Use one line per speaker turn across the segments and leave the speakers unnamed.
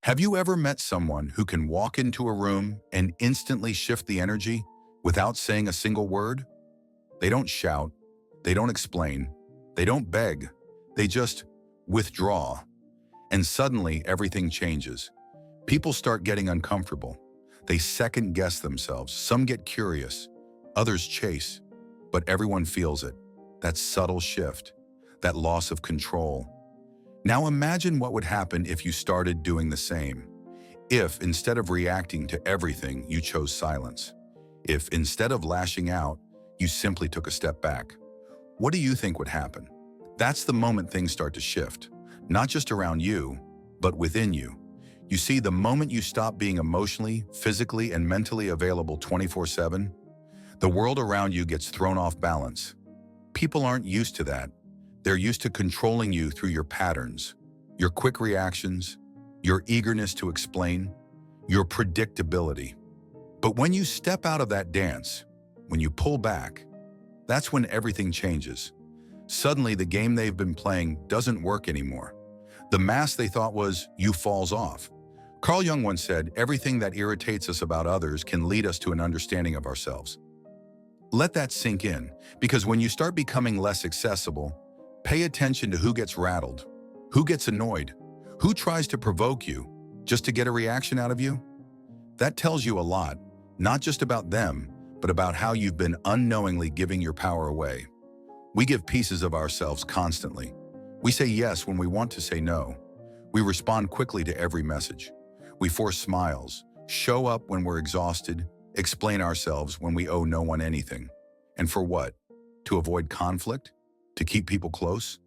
Have you ever met someone who can walk into a room and instantly shift the energy without saying a single word? They don't shout, they don't explain, they don't beg, they just withdraw. And suddenly everything changes. People start getting uncomfortable. They second guess themselves. Some get curious, others chase, but everyone feels it. That subtle shift, that loss of control. Now imagine what would happen if you started doing the same. If, instead of reacting to everything, you chose silence. If, instead of lashing out, you simply took a step back. What do you think would happen? That's the moment things start to shift, not just around you, but within you. You see, the moment you stop being emotionally, physically, and mentally available 24/7, the world around you gets thrown off balance. People aren't used to that. They're used to controlling you through your patterns, your quick reactions, your eagerness to explain, your predictability. But when you step out of that dance, when you pull back, that's when everything changes. Suddenly, the game they've been playing doesn't work anymore. The mask they thought was you falls off. Carl Jung once said, "Everything that irritates us about others can lead us to an understanding of ourselves." Let that sink in, because when you start becoming less accessible, pay attention to who gets rattled, who gets annoyed, who tries to provoke you just to get a reaction out of you. That tells you a lot, not just about them, but about how you've been unknowingly giving your power away. We give pieces of ourselves constantly. We say yes when we want to say no. We respond quickly to every message. We force smiles, show up when we're exhausted, explain ourselves when we owe no one anything. And for what? To avoid conflict? To keep people close?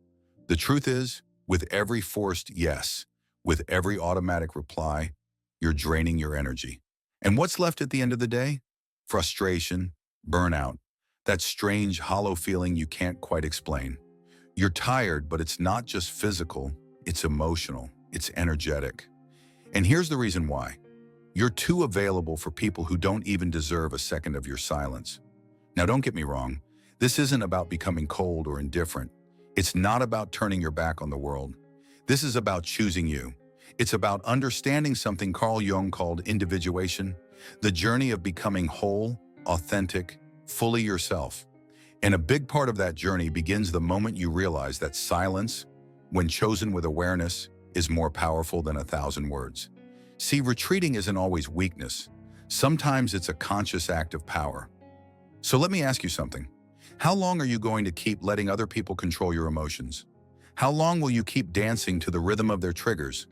The truth is, with every forced yes, with every automatic reply, you're draining your energy. And what's left at the end of the day? Frustration, burnout, that strange, hollow feeling you can't quite explain. You're tired, but it's not just physical, it's emotional, it's energetic. And here's the reason why. You're too available for people who don't even deserve a second of your silence. Now, don't get me wrong. This isn't about becoming cold or indifferent. It's not about turning your back on the world. This is about choosing you. It's about understanding something Carl Jung called individuation, the journey of becoming whole, authentic, fully yourself. And a big part of that journey begins the moment you realize that silence, when chosen with awareness, is more powerful than 1,000 words. See, retreating isn't always weakness. Sometimes it's a conscious act of power. So let me ask you something. How long are you going to keep letting other people control your emotions? How long will you keep dancing to the rhythm of their triggers?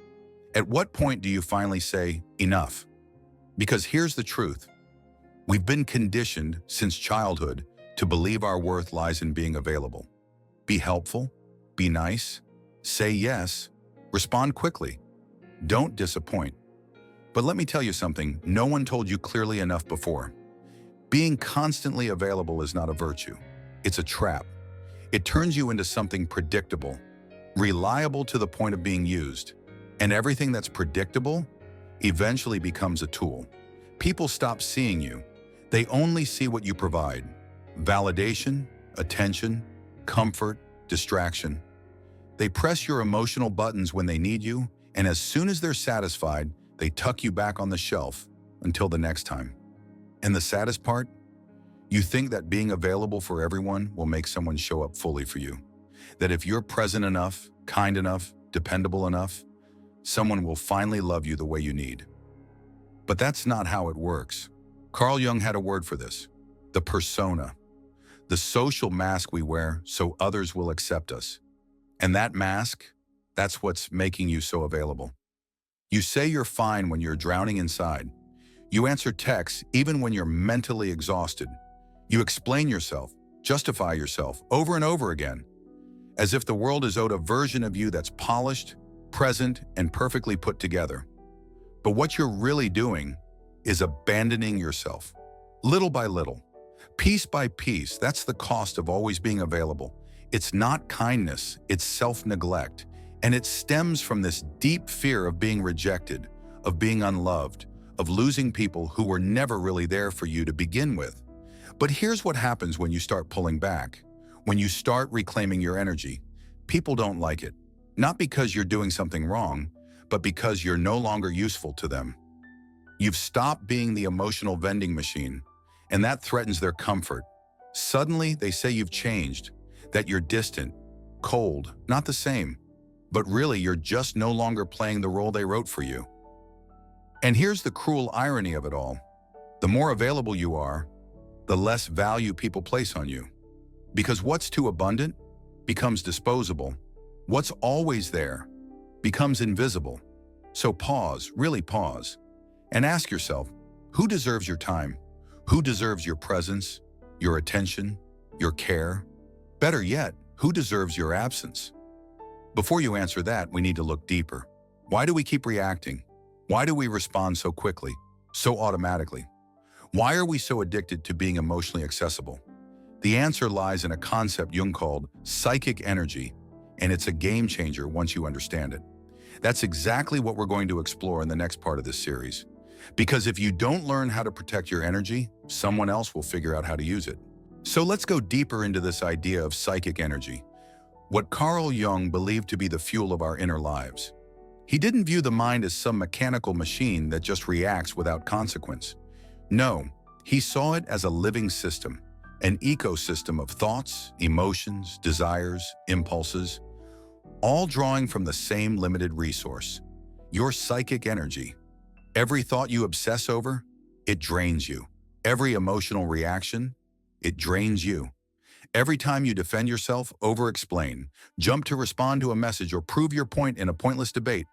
At what point do you finally say, enough? Because here's the truth. We've been conditioned since childhood to believe our worth lies in being available. Be helpful, be nice, say yes, respond quickly. Don't disappoint. But let me tell you something no one told you clearly enough before. Being constantly available is not a virtue. It's a trap. It turns you into something predictable, reliable to the point of being used. And everything that's predictable eventually becomes a tool. People stop seeing you. They only see what you provide. Validation, attention, comfort, distraction. They press your emotional buttons when they need you, and as soon as they're satisfied, they tuck you back on the shelf until the next time. And the saddest part? You think that being available for everyone will make someone show up fully for you. That if you're present enough, kind enough, dependable enough, someone will finally love you the way you need. But that's not how it works. Carl Jung had a word for this: the persona. The social mask we wear so others will accept us. And that mask, that's what's making you so available. You say you're fine when you're drowning inside. You answer texts even when you're mentally exhausted. You explain yourself, justify yourself over and over again, as if the world is owed a version of you that's polished, present, and perfectly put together. But what you're really doing is abandoning yourself, little by little, piece by piece. That's the cost of always being available. It's not kindness, it's self-neglect, and it stems from this deep fear of being rejected, of being unloved, of losing people who were never really there for you to begin with. But here's what happens when you start pulling back. When you start reclaiming your energy, people don't like it. Not because you're doing something wrong, but because you're no longer useful to them. You've stopped being the emotional vending machine, and that threatens their comfort. Suddenly, they say you've changed, that you're distant, cold, not the same. But really, you're just no longer playing the role they wrote for you. And here's the cruel irony of it all. The more available you are, the less value people place on you. Because what's too abundant becomes disposable. What's always there becomes invisible. So pause, really pause, and ask yourself, who deserves your time? Who deserves your presence, your attention, your care? Better yet, who deserves your absence? Before you answer that, we need to look deeper. Why do we keep reacting? Why do we respond so quickly, so automatically? Why are we so addicted to being emotionally accessible? The answer lies in a concept Jung called psychic energy, and it's a game changer once you understand it. That's exactly what we're going to explore in the next part of this series. Because if you don't learn how to protect your energy, someone else will figure out how to use it. So let's go deeper into this idea of psychic energy, what Carl Jung believed to be the fuel of our inner lives. He didn't view the mind as some mechanical machine that just reacts without consequence. No, he saw it as a living system, an ecosystem of thoughts, emotions, desires, impulses, all drawing from the same limited resource, your psychic energy. Every thought you obsess over, it drains you. Every emotional reaction, it drains you. Every time you defend yourself, over-explain, jump to respond to a message, or prove your point in a pointless debate,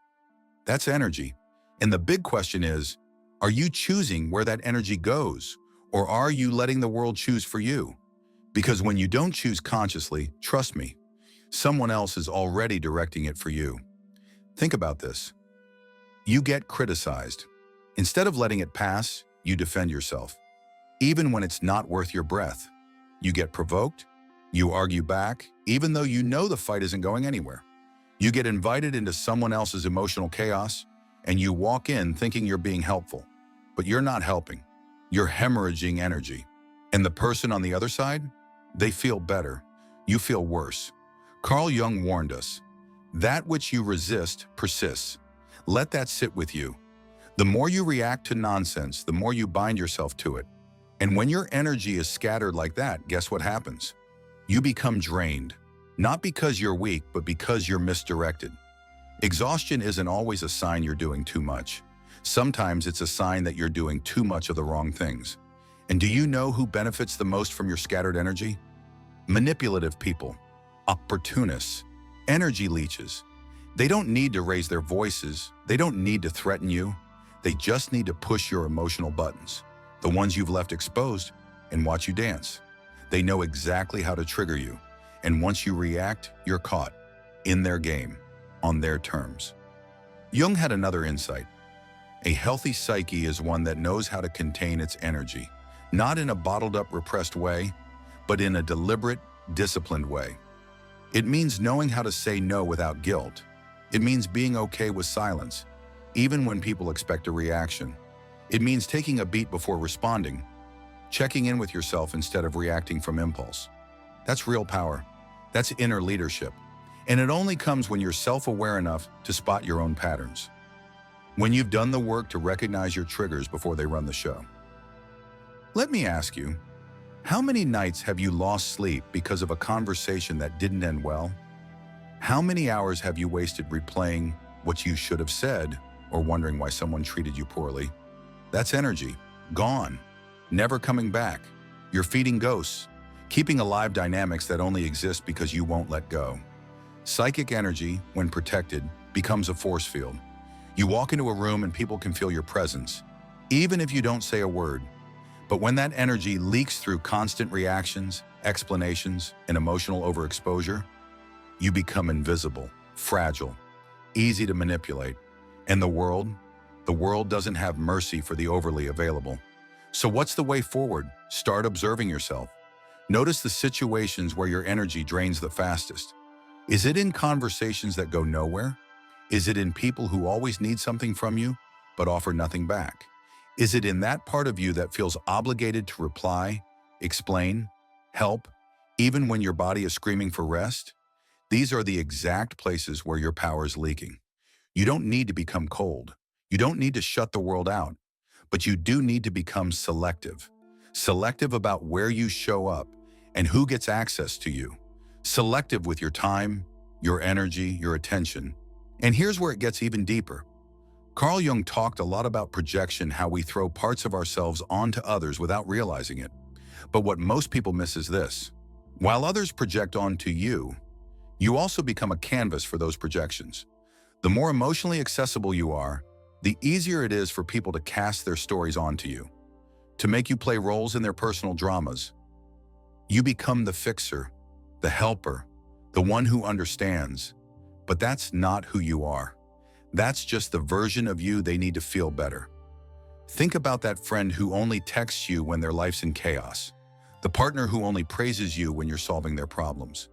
that's energy. And the big question is, are you choosing where that energy goes? Or are you letting the world choose for you? Because when you don't choose consciously, trust me, someone else is already directing it for you. Think about this. You get criticized. Instead of letting it pass, you defend yourself. Even when it's not worth your breath. You get provoked. You argue back, even though you know the fight isn't going anywhere. You get invited into someone else's emotional chaos, and you walk in thinking you're being helpful. But you're not helping. You're hemorrhaging energy. And the person on the other side? They feel better. You feel worse. Carl Jung warned us, that which you resist persists. Let that sit with you. The more you react to nonsense, the more you bind yourself to it. And when your energy is scattered like that, guess what happens? You become drained. Not because you're weak, but because you're misdirected. Exhaustion isn't always a sign you're doing too much. Sometimes it's a sign that you're doing too much of the wrong things. And do you know who benefits the most from your scattered energy? Manipulative people, opportunists, energy leeches. They don't need to raise their voices. They don't need to threaten you. They just need to push your emotional buttons, the ones you've left exposed, and watch you dance. They know exactly how to trigger you. And once you react, you're caught in their game, on their terms. Jung had another insight. A healthy psyche is one that knows how to contain its energy, not in a bottled-up, repressed way, but in a deliberate, disciplined way. It means knowing how to say no without guilt. It means being okay with silence, even when people expect a reaction. It means taking a beat before responding, checking in with yourself instead of reacting from impulse. That's real power. That's inner leadership. And it only comes when you're self-aware enough to spot your own patterns. When you've done the work to recognize your triggers before they run the show. Let me ask you, how many nights have you lost sleep because of a conversation that didn't end well? How many hours have you wasted replaying what you should have said or wondering why someone treated you poorly? That's energy, gone, never coming back. You're feeding ghosts, keeping alive dynamics that only exist because you won't let go. Psychic energy, when protected, becomes a force field. You walk into a room and people can feel your presence, even if you don't say a word. But when that energy leaks through constant reactions, explanations, and emotional overexposure, you become invisible, fragile, easy to manipulate. And the world doesn't have mercy for the overly available. So what's the way forward? Start observing yourself. Notice the situations where your energy drains the fastest. Is it in conversations that go nowhere? Is it in people who always need something from you, but offer nothing back? Is it in that part of you that feels obligated to reply, explain, help, even when your body is screaming for rest? These are the exact places where your power is leaking. You don't need to become cold. You don't need to shut the world out, but you do need to become selective. Selective about where you show up and who gets access to you. Selective with your time, your energy, your attention. And here's where it gets even deeper. Carl Jung talked a lot about projection, how we throw parts of ourselves onto others without realizing it. But what most people miss is this. While others project onto you, you also become a canvas for those projections. The more emotionally accessible you are, the easier it is for people to cast their stories onto you, to make you play roles in their personal dramas. You become the fixer, the helper, the one who understands. But that's not who you are. That's just the version of you they need to feel better. Think about that friend who only texts you when their life's in chaos, the partner who only praises you when you're solving their problems,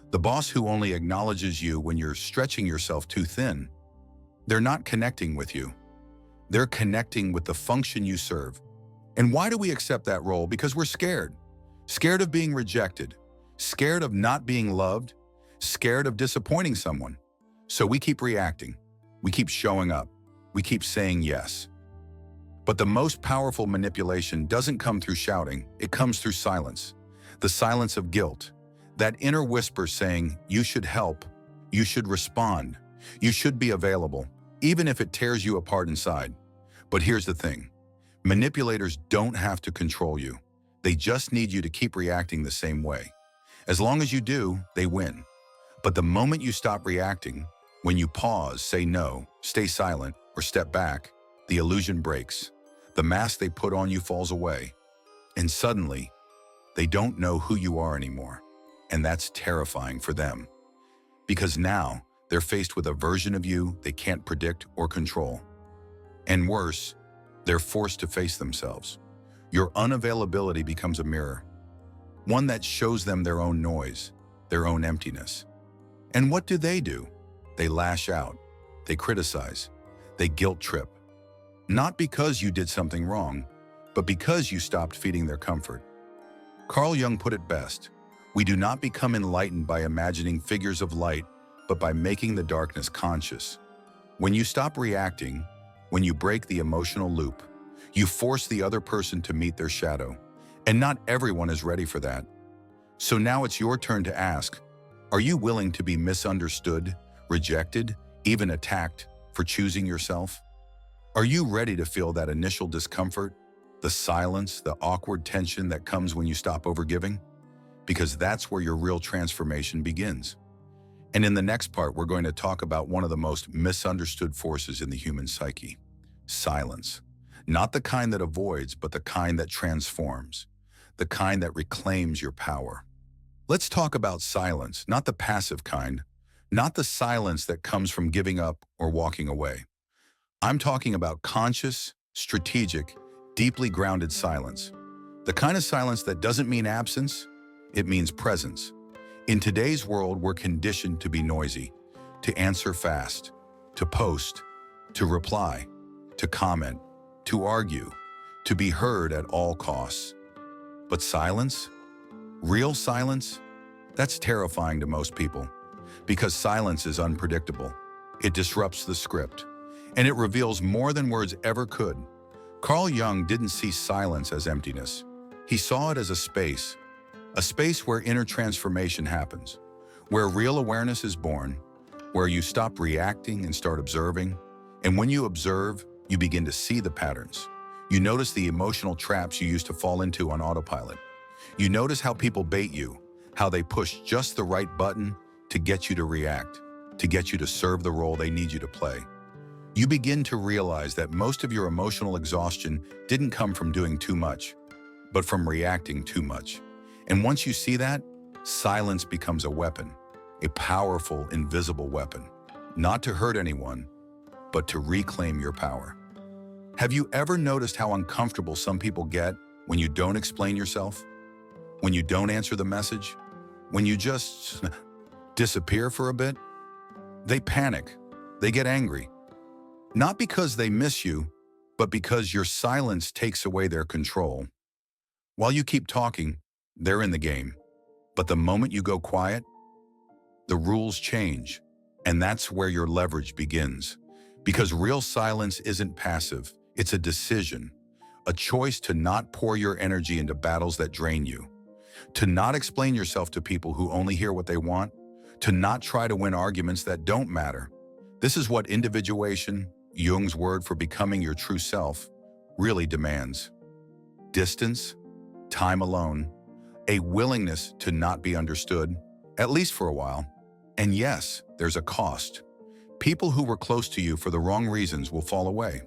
the boss who only acknowledges you when you're stretching yourself too thin. They're not connecting with you. They're connecting with the function you serve. And why do we accept that role? Because we're scared. Scared of being rejected, scared of not being loved, scared of disappointing someone. So we keep reacting. We keep showing up. We keep saying yes. But the most powerful manipulation doesn't come through shouting. It comes through silence. The silence of guilt. That inner whisper saying, you should help, you should respond, you should be available, even if it tears you apart inside. But here's the thing. Manipulators don't have to control you. They just need you to keep reacting the same way. As long as you do, they win. But the moment you stop reacting, when you pause, say no, stay silent, or step back, the illusion breaks. The mask they put on you falls away. And suddenly, they don't know who you are anymore. And that's terrifying for them. Because now, they're faced with a version of you they can't predict or control. And worse, they're forced to face themselves. Your unavailability becomes a mirror, one that shows them their own noise, their own emptiness. And what do? They lash out, they criticize, they guilt trip. Not because you did something wrong, but because you stopped feeding their comfort. Carl Jung put it best. We do not become enlightened by imagining figures of light, but by making the darkness conscious. When you stop reacting, when you break the emotional loop, you force the other person to meet their shadow. And not everyone is ready for that. So now it's your turn to ask, are you willing to be misunderstood, rejected, even attacked for choosing yourself? Are you ready to feel that initial discomfort, the silence, the awkward tension that comes when you stop overgiving? Because that's where your real transformation begins. And in the next part, we're going to talk about one of the most misunderstood forces in the human psyche, silence. Not the kind that avoids, but the kind that transforms, the kind that reclaims your power. Let's talk about silence, not the passive kind, not the silence that comes from giving up or walking away. I'm talking about conscious, strategic, deeply grounded silence. The kind of silence that doesn't mean absence, it means presence. In today's world, we're conditioned to be noisy, to answer fast, to post, to reply, to comment, to argue, to be heard at all costs. But silence, real silence, that's terrifying to most people, because silence is unpredictable. It disrupts the script, and it reveals more than words ever could. Carl Jung didn't see silence as emptiness. He saw it as a space where inner transformation happens, where real awareness is born, where you stop reacting and start observing. And when you observe, you begin to see the patterns. You notice the emotional traps you used to fall into on autopilot. You notice how people bait you, how they push just the right button to get you to react, to get you to serve the role they need you to play. You begin to realize that most of your emotional exhaustion didn't come from doing too much, but from reacting too much. And once you see that, silence becomes a weapon, a powerful, invisible weapon, not to hurt anyone, but to reclaim your power. Have you ever noticed how uncomfortable some people get when you don't explain yourself? When you don't answer the message? When you just disappear for a bit? They panic. They get angry. Not because they miss you, but because your silence takes away their control. While you keep talking, they're in the game. But the moment you go quiet, the rules change. And that's where your leverage begins. Because real silence isn't passive, it's a decision, a choice to not pour your energy into battles that drain you, to not explain yourself to people who only hear what they want, to not try to win arguments that don't matter. This is what individuation, Jung's word for becoming your true self, really demands. Distance, time alone, a willingness to not be understood, at least for a while. And yes, there's a cost. People who were close to you for the wrong reasons will fall away.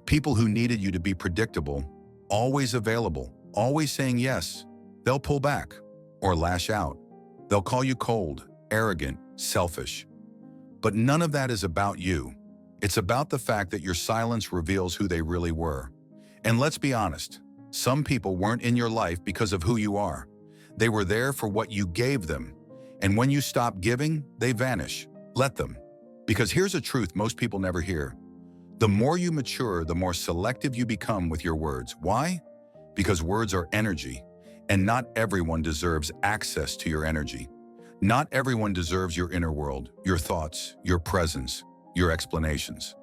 People who needed you to be predictable, always available, always saying yes, they'll pull back or lash out. They'll call you cold, arrogant, selfish. But none of that is about you. It's about the fact that your silence reveals who they really were. And let's be honest, some people weren't in your life because of who you are. They were there for what you gave them. And when you stop giving, they vanish. Let them. Because here's a truth most people never hear. The more you mature, the more selective you become with your words. Why? Because words are energy, and not everyone deserves access to your energy. Not everyone deserves your inner world, your thoughts, your presence, your explanations.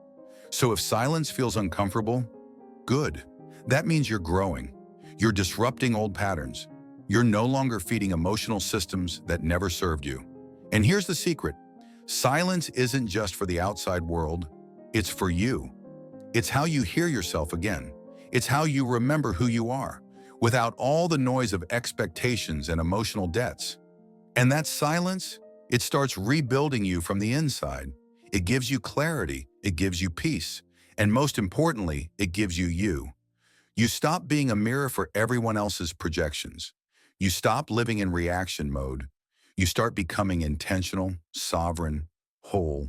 So if silence feels uncomfortable, good. That means you're growing. You're disrupting old patterns. You're no longer feeding emotional systems that never served you. And here's the secret. Silence isn't just for the outside world, it's for you. It's how you hear yourself again. It's how you remember who you are, without all the noise of expectations and emotional debts. And that silence, it starts rebuilding you from the inside. It gives you clarity, it gives you peace, and most importantly, it gives you you. You stop being a mirror for everyone else's projections. You stop living in reaction mode. You start becoming intentional, sovereign, whole.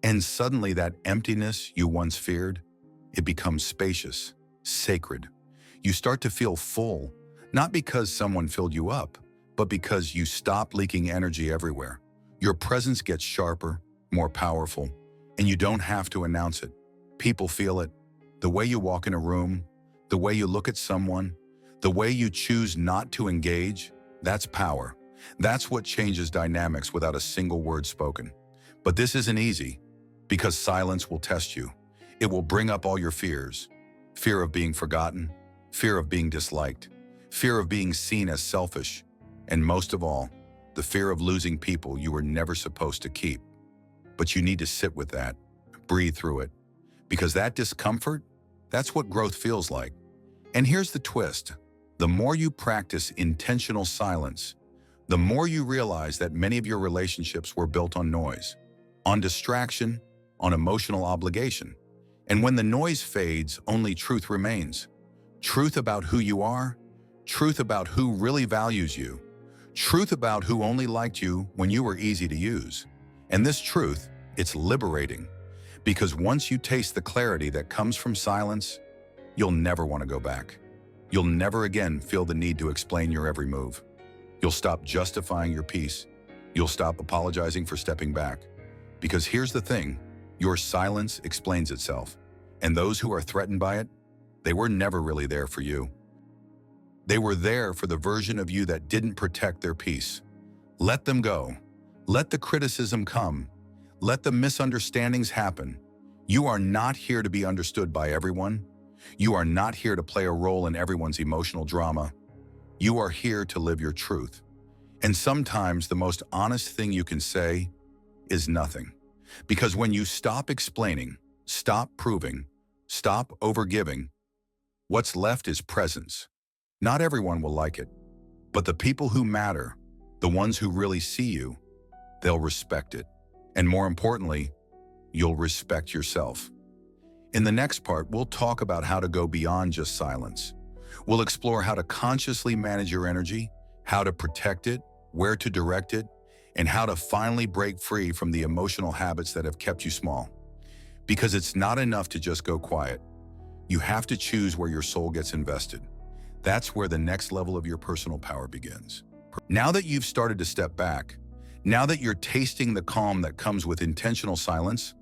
And suddenly that emptiness you once feared, it becomes spacious, sacred. You start to feel full, not because someone filled you up, but because you stop leaking energy everywhere. Your presence gets sharper, more powerful, and you don't have to announce it. People feel it. The way you walk in a room, the way you look at someone, the way you choose not to engage, that's power. That's what changes dynamics without a single word spoken. But this isn't easy, because silence will test you. It will bring up all your fears. Fear of being forgotten, fear of being disliked, fear of being seen as selfish, and most of all, the fear of losing people you were never supposed to keep. But you need to sit with that, breathe through it, because that discomfort, that's what growth feels like. And here's the twist. The more you practice intentional silence, the more you realize that many of your relationships were built on noise, on distraction, on emotional obligation. And when the noise fades, only truth remains. Truth about who you are, truth about who really values you, truth about who only liked you when you were easy to use. And this truth, it's liberating. Because once you taste the clarity that comes from silence, you'll never want to go back. You'll never again feel the need to explain your every move. You'll stop justifying your peace. You'll stop apologizing for stepping back. Because here's the thing, your silence explains itself. And those who are threatened by it, they were never really there for you. They were there for the version of you that didn't protect their peace. Let them go. Let the criticism come. Let the misunderstandings happen. You are not here to be understood by everyone. You are not here to play a role in everyone's emotional drama. You are here to live your truth. And sometimes the most honest thing you can say is nothing. Because when you stop explaining, stop proving, stop overgiving, what's left is presence. Not everyone will like it, but the people who matter, the ones who really see you, they'll respect it. And more importantly, you'll respect yourself. In the next part, we'll talk about how to go beyond just silence. We'll explore how to consciously manage your energy, how to protect it, where to direct it, and how to finally break free from the emotional habits that have kept you small. Because it's not enough to just go quiet. You have to choose where your soul gets invested. That's where the next level of your personal power begins. Now that you've started to step back, now that you're tasting the calm that comes with intentional silence,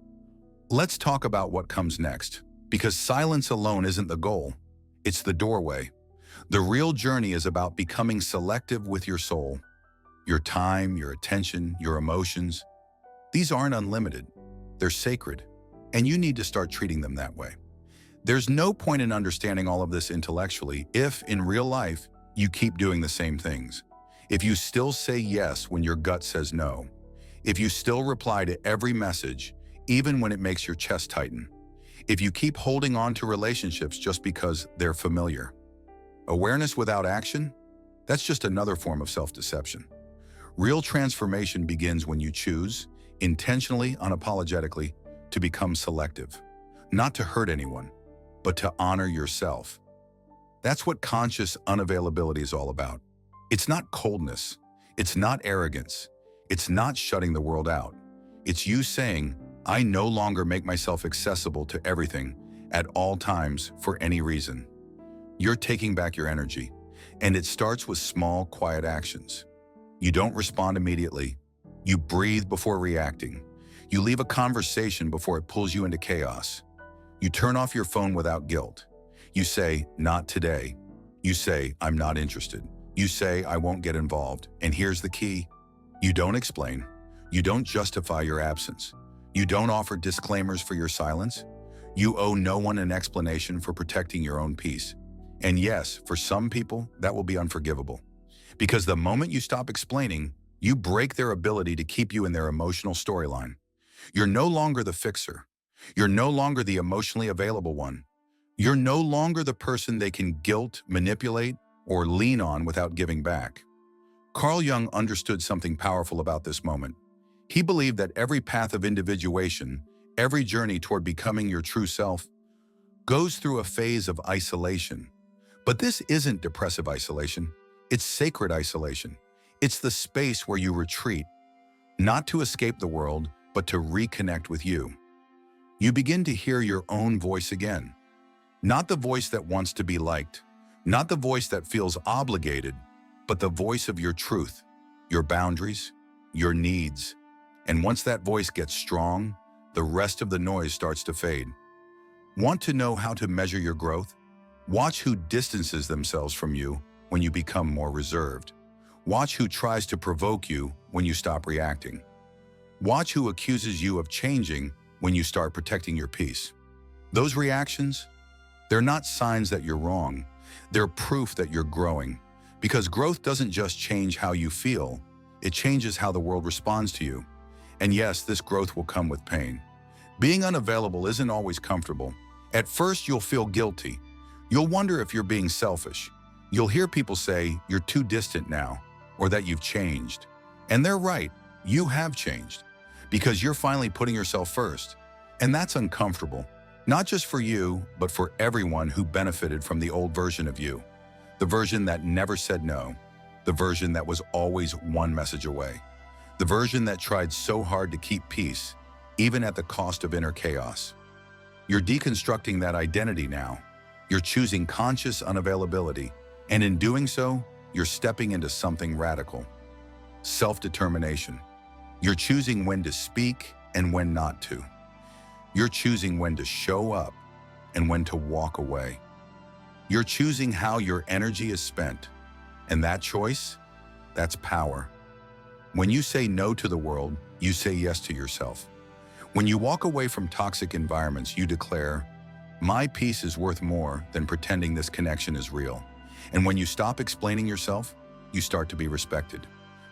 let's talk about what comes next. Because silence alone isn't the goal. It's the doorway. The real journey is about becoming selective with your soul. Your time, your attention, your emotions. These aren't unlimited. They're sacred. and you need to start treating them that way. There's no point in understanding all of this intellectually if, in real life, you keep doing the same things. If you still say yes when your gut says no. If you still reply to every message, even when it makes your chest tighten. If you keep holding on to relationships just because they're familiar. Awareness without action? That's just another form of self-deception. Real transformation begins when you choose, intentionally, unapologetically, to become selective. Not to hurt anyone, but to honor yourself. That's what conscious unavailability is all about. It's not coldness. It's not arrogance. It's not shutting the world out. It's you saying, I no longer make myself accessible to everything at all times for any reason. You're taking back your energy, and it starts with small, quiet actions. You don't respond immediately. You breathe before reacting. You leave a conversation before it pulls you into chaos. You turn off your phone without guilt. You say, not today. You say, I'm not interested. You say, I won't get involved. And here's the key. You don't explain. You don't justify your absence. You don't offer disclaimers for your silence. You owe no one an explanation for protecting your own peace. And yes, for some people, that will be unforgivable. Because the moment you stop explaining, you break their ability to keep you in their emotional storyline. You're no longer the fixer. You're no longer the emotionally available one. You're no longer the person they can guilt, manipulate, or lean on without giving back. Carl Jung understood something powerful about this moment. He believed that every path of individuation, every journey toward becoming your true self, goes through a phase of isolation. But this isn't depressive isolation. It's sacred isolation. It's the space where you retreat, not to escape the world, but to reconnect with you. You begin to hear your own voice again. Not the voice that wants to be liked, not the voice that feels obligated, but the voice of your truth, your boundaries, your needs. And once that voice gets strong, the rest of the noise starts to fade. Want to know how to measure your growth? Watch who distances themselves from you when you become more reserved. Watch who tries to provoke you when you stop reacting. Watch who accuses you of changing when you start protecting your peace. Those reactions, they're not signs that you're wrong. They're proof that you're growing. Because growth doesn't just change how you feel, it changes how the world responds to you. And yes, this growth will come with pain. Being unavailable isn't always comfortable. At first, you'll feel guilty. You'll wonder if you're being selfish. You'll hear people say, you're too distant now, or that you've changed. And they're right, you have changed. Because you're finally putting yourself first. And that's uncomfortable. Not just for you, but for everyone who benefited from the old version of you. The version that never said no. The version that was always one message away. The version that tried so hard to keep peace, even at the cost of inner chaos. You're deconstructing that identity now. You're choosing conscious unavailability, and in doing so, you're stepping into something radical. Self-determination. You're choosing when to speak and when not to. You're choosing when to show up and when to walk away. You're choosing how your energy is spent, and that choice, that's power. When you say no to the world, you say yes to yourself. When you walk away from toxic environments, you declare, my peace is worth more than pretending this connection is real. And when you stop explaining yourself, you start to be respected.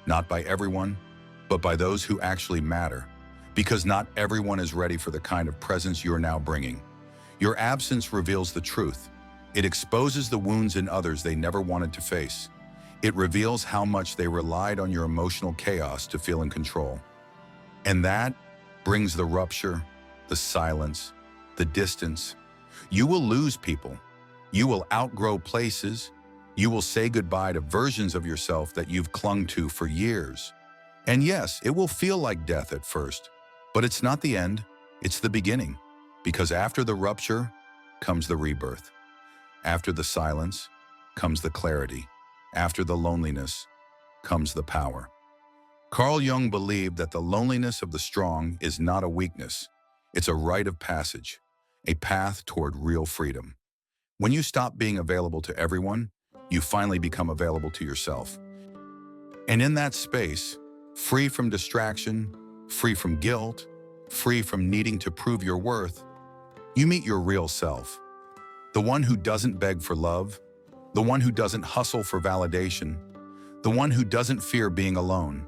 Not by everyone, but by those who actually matter. Because not everyone is ready for the kind of presence you're now bringing. Your absence reveals the truth. It exposes the wounds in others they never wanted to face. It reveals how much they relied on your emotional chaos to feel in control. And that brings the rupture, the silence, the distance. You will lose people. You will outgrow places. You will say goodbye to versions of yourself that you've clung to for years. And yes, it will feel like death at first, but it's not the end, it's the beginning. Because after the rupture comes the rebirth. After the silence comes the clarity. After the loneliness comes the power. Carl Jung believed that the loneliness of the strong is not a weakness. It's a rite of passage, a path toward real freedom. When you stop being available to everyone, you finally become available to yourself. And in that space, free from distraction, free from guilt, free from needing to prove your worth, you meet your real self. The one who doesn't beg for love, the one who doesn't hustle for validation, the one who doesn't fear being alone,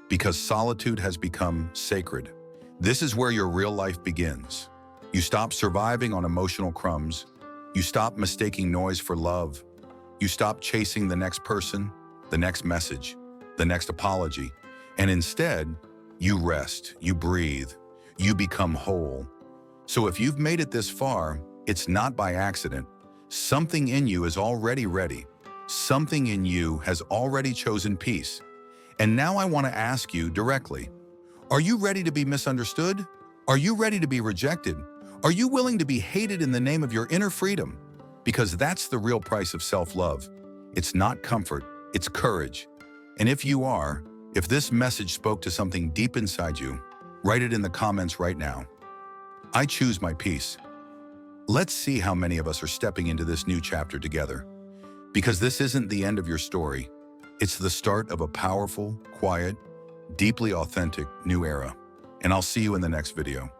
because solitude has become sacred. This is where your real life begins. You stop surviving on emotional crumbs. You stop mistaking noise for love. You stop chasing the next person, the next message, the next apology, and instead, you rest, you breathe, you become whole. So if you've made it this far, it's not by accident. Something in you is already ready. Something in you has already chosen peace. And now I want to ask you directly, are you ready to be misunderstood? Are you ready to be rejected? Are you willing to be hated in the name of your inner freedom? Because that's the real price of self-love. It's not comfort, it's courage. And if you are, if this message spoke to something deep inside you, write it in the comments right now. I choose my peace. Let's see how many of us are stepping into this new chapter together. Because this isn't the end of your story. It's the start of a powerful, quiet, deeply authentic new era. And I'll see you in the next video.